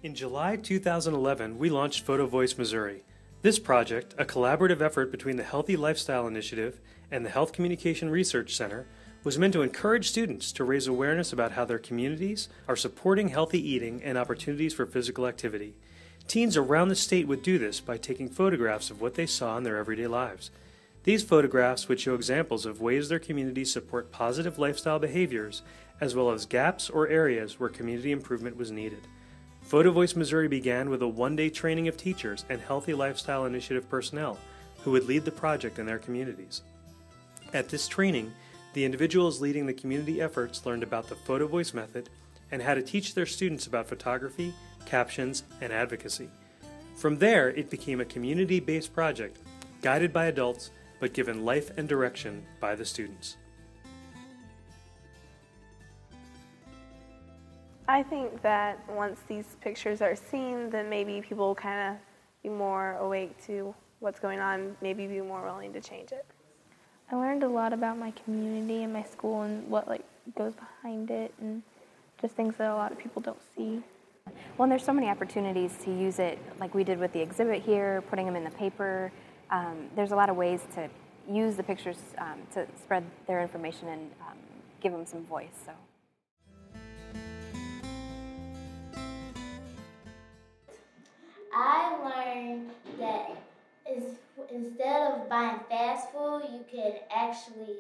In July 2011, we launched Photovoice Missouri. This project, a collaborative effort between the Healthy Lifestyle Initiative and the Health Communication Research Center, was meant to encourage students to raise awareness about how their communities are supporting healthy eating and opportunities for physical activity. Teens around the state would do this by taking photographs of what they saw in their everyday lives. These photographs would show examples of ways their communities support positive lifestyle behaviors, as well as gaps or areas where community improvement was needed. Photovoice Missouri began with a one-day training of teachers and Healthy Lifestyle Initiative personnel who would lead the project in their communities. At this training, the individuals leading the community efforts learned about the Photovoice method and how to teach their students about photography, captions, and advocacy. From there, it became a community-based project, guided by adults, but given life and direction by the students. I think that once these pictures are seen, then maybe people will kind of be more awake to what's going on, maybe be more willing to change it. I learned a lot about my community and my school and what goes behind it, and just things that a lot of people don't see. Well, and there's so many opportunities to use it, like we did with the exhibit here, putting them in the paper. There's a lot of ways to use the pictures to spread their information and give them some voice. So. I learned that instead of buying fast food, you can actually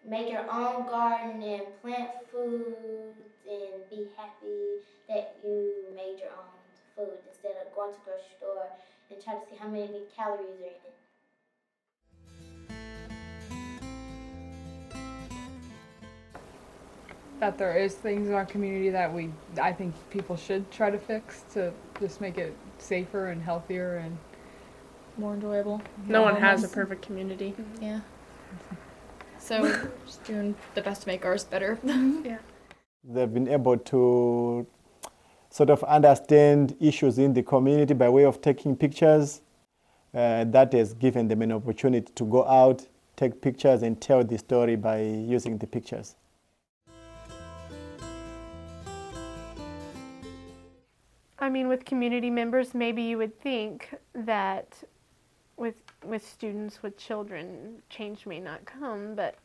make your own garden and plant food and be happy that you made your own food instead of going to the grocery store and try to see how many calories are in it. That there is things in our community that I think people should try to fix to just make it safer and healthier and more enjoyable. No one has a perfect community. Yeah. So we're just doing the best to make ours better. Yeah. They've been able to sort of understand issues in the community by way of taking pictures. That has given them an opportunity to go out, take pictures, and tell the story by using the pictures. I mean, with community members, maybe you would think that with students, with children, change may not come, but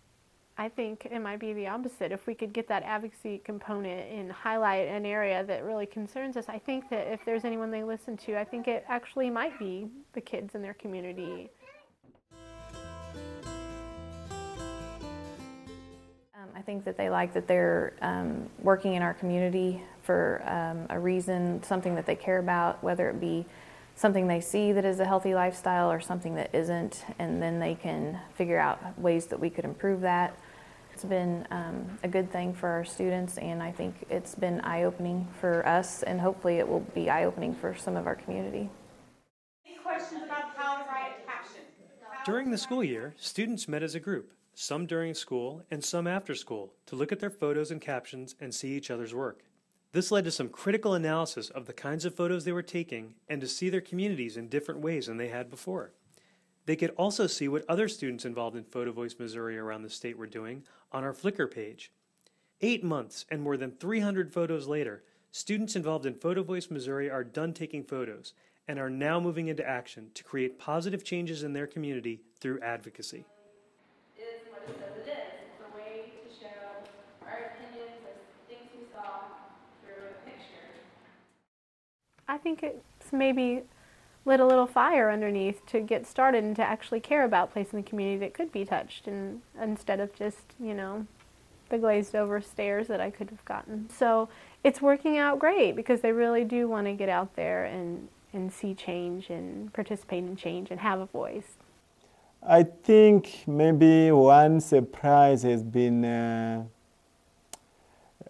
I think it might be the opposite. If we could get that advocacy component and highlight an area that really concerns us, I think that if there's anyone they listen to, I think it actually might be the kids in their community. I think that they like that they're working in our community for a reason, something that they care about, whether it be something they see that is a healthy lifestyle or something that isn't, and then they can figure out ways that we could improve that. It's been a good thing for our students, and I think it's been eye-opening for us, and hopefully it will be eye-opening for some of our community. Any questions about how to write a caption? During the school year, students met as a group, some during school and some after school, to look at their photos and captions and see each other's work. This led to some critical analysis of the kinds of photos they were taking and to see their communities in different ways than they had before. They could also see what other students involved in Photovoice Missouri around the state were doing on our Flickr page. 8 months and more than 300 photos later, students involved in Photovoice Missouri are done taking photos and are now moving into action to create positive changes in their community through advocacy. I think it's maybe lit a little fire underneath to get started and to actually care about places in the community that could be touched, and instead of just, the glazed over stares that I could have gotten. So it's working out great because they really do want to get out there and see change and participate in change and have a voice. I think maybe one surprise has been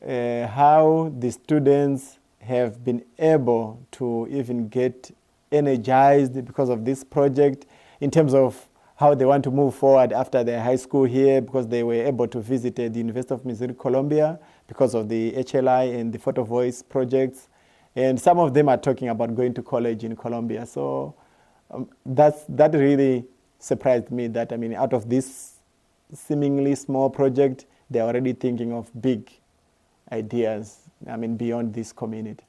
how the students have been able to even get energized because of this project in terms of how they want to move forward after their high school here, because they were able to visit the University of Missouri, Columbia because of the HLI and the Photovoice projects. And some of them are talking about going to college in Columbia. So that really surprised me that, out of this seemingly small project, they're already thinking of big ideas, beyond this community.